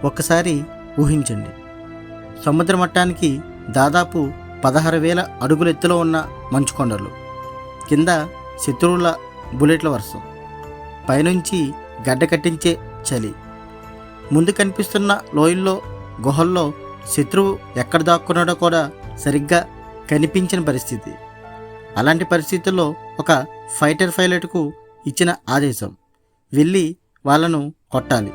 ఒక్కసారి ఊహించండి, సముద్ర మట్టానికి దాదాపు 16,000 అడుగుల ఎత్తులో ఉన్న మంచుకొండలు, కింద శత్రువుల బుల్లెట్ల వర్షం, పైనుంచి గడ్డ కట్టించే చలి, ముందు కనిపిస్తున్న లోయల్లో గుహల్లో శత్రువు ఎక్కడ దాక్కున్నాడో కూడా సరిగ్గా కనిపించని పరిస్థితి. అలాంటి పరిస్థితుల్లో ఒక ఫైటర్ పైలట్కు ఇచ్చిన ఆదేశం వెళ్ళి వాళ్ళను కొట్టాలి.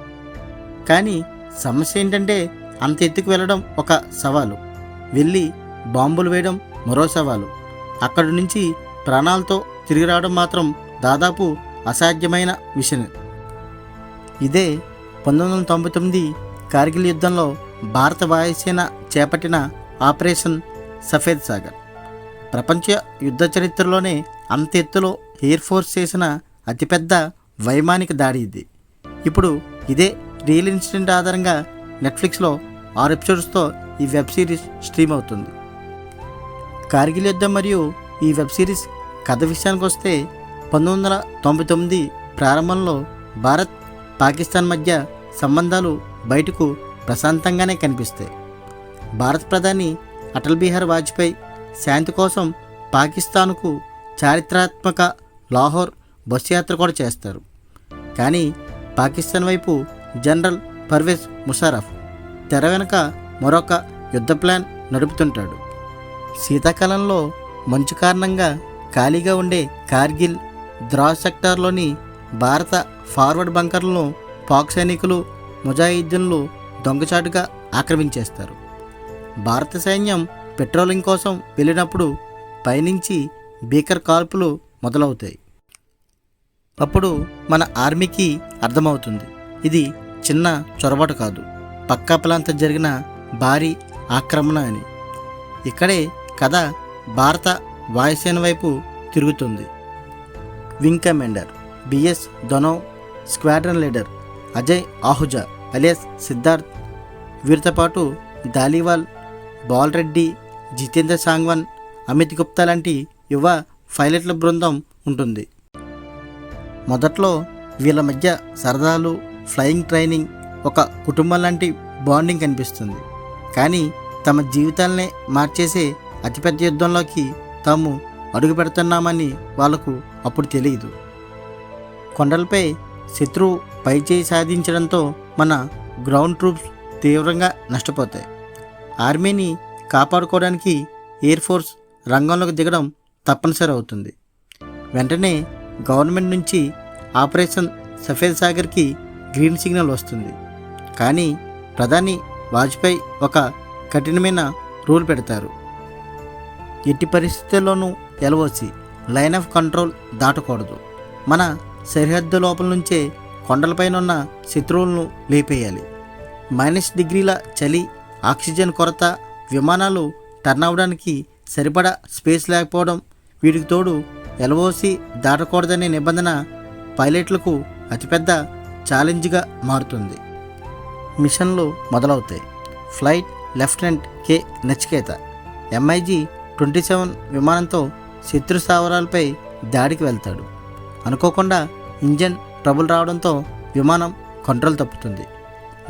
కానీ సమస్య ఏంటంటే అంత ఎత్తుకు వెళ్ళడం ఒక సవాలు, వెళ్ళి బాంబులు వేయడం మరో సవాలు, అక్కడి నుంచి ప్రాణాలతో తిరిగి రావడం మాత్రం దాదాపు అసాధ్యమైన విషయం. ఇదే 1999 కార్గిల్ యుద్ధంలో భారత వాయుసేన చేపట్టిన ఆపరేషన్ సఫేద్ సాగర్. ప్రపంచ యుద్ధ చరిత్రలోనే అంత ఎత్తులో ఎయిర్ ఫోర్స్ చేసిన అతిపెద్ద వైమానిక దాడి ఇది. ఇప్పుడు ఇదే రియల్ ఇన్సిడెంట్ ఆధారంగా నెట్ఫ్లిక్స్లో 6 ఎపిసోడ్స్తో ఈ వెబ్ సిరీస్ స్ట్రీమ్ అవుతుంది. కార్గిల్ యుద్ధం మరియు ఈ వెబ్ సిరీస్ కథ విషయానికి వస్తే 1999 ప్రారంభంలో భారత్ పాకిస్తాన్ మధ్య సంబంధాలు బయటకు ప్రశాంతంగానే కనిపిస్తాయి. భారత ప్రధాని అటల్ బిహారీ వాజ్పేయి శాంతి కోసం పాకిస్తాన్కు చారిత్రాత్మక లాహోర్ బస్సు యాత్ర కూడా చేస్తారు. కానీ పాకిస్తాన్ వైపు జనరల్ పర్వేజ్ ముషర్రఫ్ తెర వెనుక మరొక యుద్ధ ప్లాన్ నడుపుతుంటాడు. శీతాకాలంలో మంచు కారణంగా ఖాళీగా ఉండే కార్గిల్, ద్రాస్ సెక్టార్లోని భారత ఫార్వర్డ్ బంకర్లను పాక్ సైనికులు, ముజాహిద్దీన్లు దొంగచాటుగా ఆక్రమించేస్తారు. భారత సైన్యం పెట్రోలింగ్ కోసం వెళ్ళినప్పుడు పైనుంచి భీకర కాల్పులు మొదలవుతాయి. అప్పుడు మన ఆర్మీకి అర్థమవుతుంది, ఇది చిన్న చొరబాటు కాదు, పక్కా ప్లాన్తో జరిగిన భారీ ఆక్రమణ అని. ఇక్కడే కథ భారత వాయుసేన వైపు తిరుగుతుంది. Wing commander BS Dhanoa, squadron leader Ajay Ahuja alias Siddharth, వీరితో పాటు ధాలీవాల్, బాలరెడ్డి, జితేంద్ర సాంగ్వాన్, అమిత్ గుప్తా లాంటి యువ పైలట్ల బృందం ఉంటుంది. మొదట్లో వీళ్ళ మధ్య సరదాలు, ఫ్లయింగ్ ట్రైనింగ్, ఒక కుటుంబం లాంటి బాండింగ్ కనిపిస్తుంది. కానీ తమ జీవితాలనే మార్చేసే అతిపెద్ద యుద్ధంలోకి తాము అడుగు పెడుతున్నామని వాళ్లకు అప్పుడు తెలియదు. కొండలపై శత్రువు పైచేయి సాధించడంతో మన గ్రౌండ్ ట్రూప్స్ తీవ్రంగా నష్టపోతాయి. ఆర్మీని కాపాడుకోవడానికి ఎయిర్ ఫోర్స్ రంగంలోకి దిగడం తప్పనిసరి అవుతుంది. వెంటనే గవర్నమెంట్ నుంచి ఆపరేషన్ సఫేద్ సాగర్కి గ్రీన్ సిగ్నల్ వస్తుంది. కానీ ప్రధాని వాజ్పేయి ఒక కఠినమైన రూల్ పెడతారు. ఎట్టి పరిస్థితుల్లోనూ ఎల్ఓసి లైన్ ఆఫ్ కంట్రోల్ దాటకూడదు. మన సరిహద్దు లోపల నుంచే కొండలపైన ఉన్న శత్రువులను లేపేయాలి. -డిగ్రీల చలి, ఆక్సిజన్ కొరత, విమానాలు టర్న్ అవ్వడానికి సరిపడా స్పేస్ లేకపోవడం, వీటికి తోడు ఎల్ఓసి దాటకూడదనే నిబంధన పైలట్లకు అతిపెద్ద ఛాలెంజ్గా మారుతుంది. మిషన్లు మొదలవుతాయి. Flight lieutenant K Nachiketa MiG-27 విమానంతో శత్రు స్థావరాలపై దాడికి వెళ్తాడు. అనుకోకుండా ఇంజన్ ట్రబుల్ రావడంతో విమానం కంట్రోల్ తప్పుతుంది.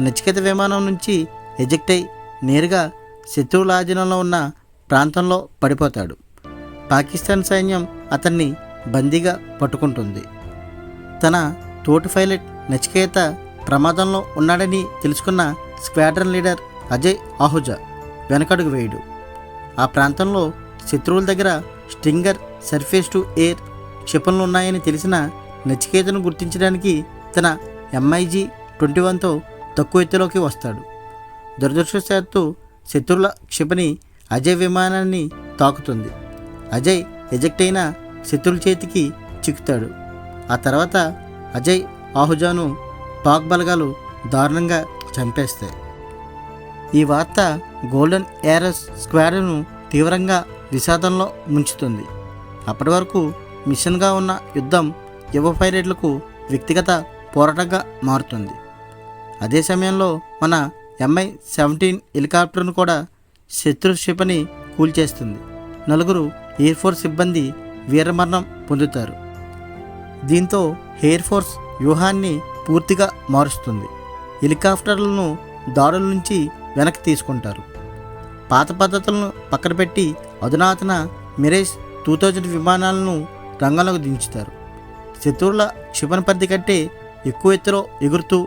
నచికేత విమానం నుంచి ఎజెక్ట్ అయి నేరుగా శత్రువుల ఆధీనంలో ఉన్న ప్రాంతంలో పడిపోతాడు. పాకిస్తాన్ సైన్యం అతన్ని బందీగా పట్టుకుంటుంది. తన తోటి పైలట్ నచికేత ప్రమాదంలో ఉన్నాడని తెలుసుకున్న స్క్వాడ్రన్ లీడర్ అజయ్ ఆహుజా వెనకడుగు వేయడు. ఆ ప్రాంతంలో శత్రువుల దగ్గర స్ట్రింగర్ సర్ఫేస్ టు ఎయిర్ క్షిపణులు ఉన్నాయని తెలిసిన నచికేతను గుర్తించడానికి తన MiG-21తో తక్కువ ఎత్తులోకి వస్తాడు. దురదృష్టవశాత్తు శత్రువుల క్షిపణి అజయ్ విమానాన్ని తాకుతుంది. అజయ్ ఎజెక్ట్ అయిన శత్రువుల చేతికి చిక్కుతాడు. ఆ తర్వాత అజయ్ ఆహుజాను పాక్ బలగాలు దారుణంగా చంపేస్తాయి. ఈ వార్త గోల్డెన్ ఏరస్ స్క్వాడ్ను తీవ్రంగా విషాదంలో ముంచుతుంది. అప్పటి వరకు మిషన్గా ఉన్న యుద్ధం యువ పైలట్లకు వ్యక్తిగత పోరాటంగా మారుతుంది. అదే సమయంలో మన Mi-17 హెలికాప్టర్ను కూడా శత్రు క్షిపణి కూల్చేస్తుంది. 4 ఎయిర్ ఫోర్స్ సిబ్బంది వీరమరణం పొందుతారు. దీంతో ఎయిర్ ఫోర్స్ వ్యూహాన్ని పూర్తిగా మారుస్తుంది. హెలికాప్టర్లను దాడుల నుంచి వెనక్కి తీసుకుంటారు. పాత పద్ధతులను పక్కన పెట్టి అధునాతన మిరేజ్ 2000 విమానాలను రంగంలోకి దించుతారు. శత్రువుల క్షిపణి పరిధి కంటే ఎక్కువ ఎత్తులో ఎగురుతూ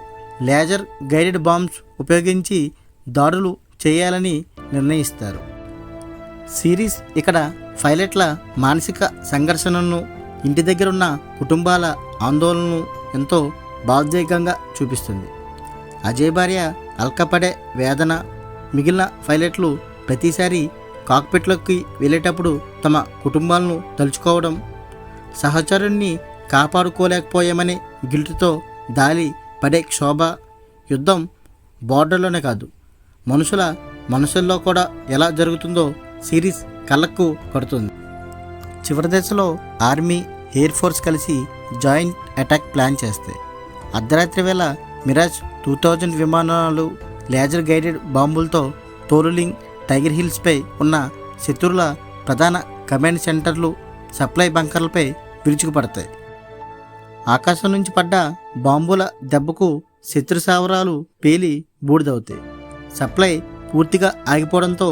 లేజర్ గైడెడ్ బాంబ్స్ ఉపయోగించి దాడులు చేయాలని నిర్ణయిస్తారు. సిరీస్ ఇక్కడ పైలట్ల మానసిక సంఘర్షణను, ఇంటి దగ్గర ఉన్న కుటుంబాల ఆందోళనను ఎంతో భావోద్వేగంగా చూపిస్తుంది. అజయ్ భార్య అల్కపడే వేదన, మిగిలిన పైలట్లు ప్రతిసారి కాక్పిట్లోకి వెళ్ళేటప్పుడు తమ కుటుంబాలను తలుచుకోవడం, సహచరుణ్ణి కాపాడుకోలేకపోయామనే గిల్టుతో దాలి పడే క్షోభ, యుద్ధం బోర్డర్లోనే కాదు మనుషుల మనసుల్లో కూడా ఎలా జరుగుతుందో సిరీస్ కళ్ళకు కడుతుంది. చివరి దశలో ఆర్మీ, ఎయిర్ ఫోర్స్ కలిసి జాయింట్ అటాక్ ప్లాన్ చేస్తాయి. అర్ధరాత్రి వేళ మిరాజ్ 2000 విమానాలు లేజర్ గైడెడ్ బాంబులతో తోలులింగ్, టైగర్ హిల్స్పై ఉన్న శత్రువుల ప్రధాన కమాండ్ సెంటర్లు, సప్లై బంకర్లపై విరుచుకుపడతాయి. ఆకాశం నుంచి పడ్డ బాంబుల దెబ్బకు శత్రు స్థావరాలు పేలి బూడిదవుతాయి. సప్లై పూర్తిగా ఆగిపోవడంతో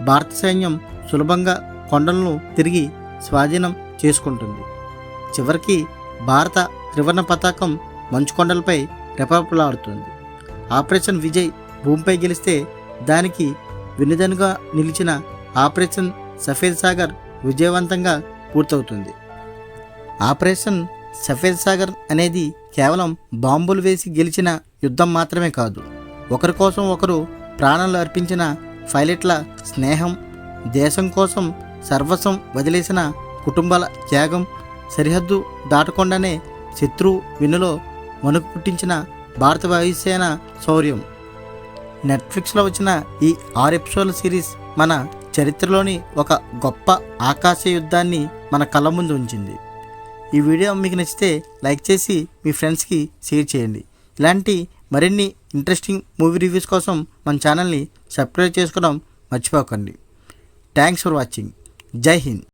భారత సైన్యం సులభంగా కొండలను తిరిగి స్వాధీనం చేసుకుంటుంది. చివరికి భారత త్రివర్ణ పతాకం మంచుకొండలపై రెపరెపలాడుతుంది. ఆపరేషన్ విజయ్ భూమిపై గెలిస్తే దానికి వెన్నుదన్నుగా నిలిచిన ఆపరేషన్ సఫేద్ సాగర్ విజయవంతంగా పూర్తవుతుంది. ఆపరేషన్ సఫేద్ సాగర్ అనేది కేవలం బాంబులు వేసి గెలిచిన యుద్ధం మాత్రమే కాదు, ఒకరి కోసం ఒకరు ప్రాణాలు అర్పించిన పైలట్ల స్నేహం, దేశం కోసం సర్వస్వం వదిలేసిన కుటుంబాల త్యాగం, సరిహద్దు దాటకుండానే శత్రువు వెన్నులో వణుకు పుట్టించిన భారత వాయుసేన శౌర్యం. నెట్ఫ్లిక్స్లో వచ్చిన ఈ 6 ఎపిసోడ్ల సిరీస్ మన చరిత్రలోని ఒక గొప్ప ఆకాశ యుద్ధాన్ని మన కళ్ళ ముందు ఉంచింది. ఈ వీడియో మీకు నచ్చితే లైక్ చేసి మీ ఫ్రెండ్స్కి షేర్ చేయండి. ఇలాంటి మరిన్ని ఇంట్రెస్టింగ్ మూవీ రివ్యూస్ కోసం మన ఛానల్ని సబ్స్క్రైబ్ చేసుకోవడం మర్చిపోకండి. Thanks for watching. జై హింద్.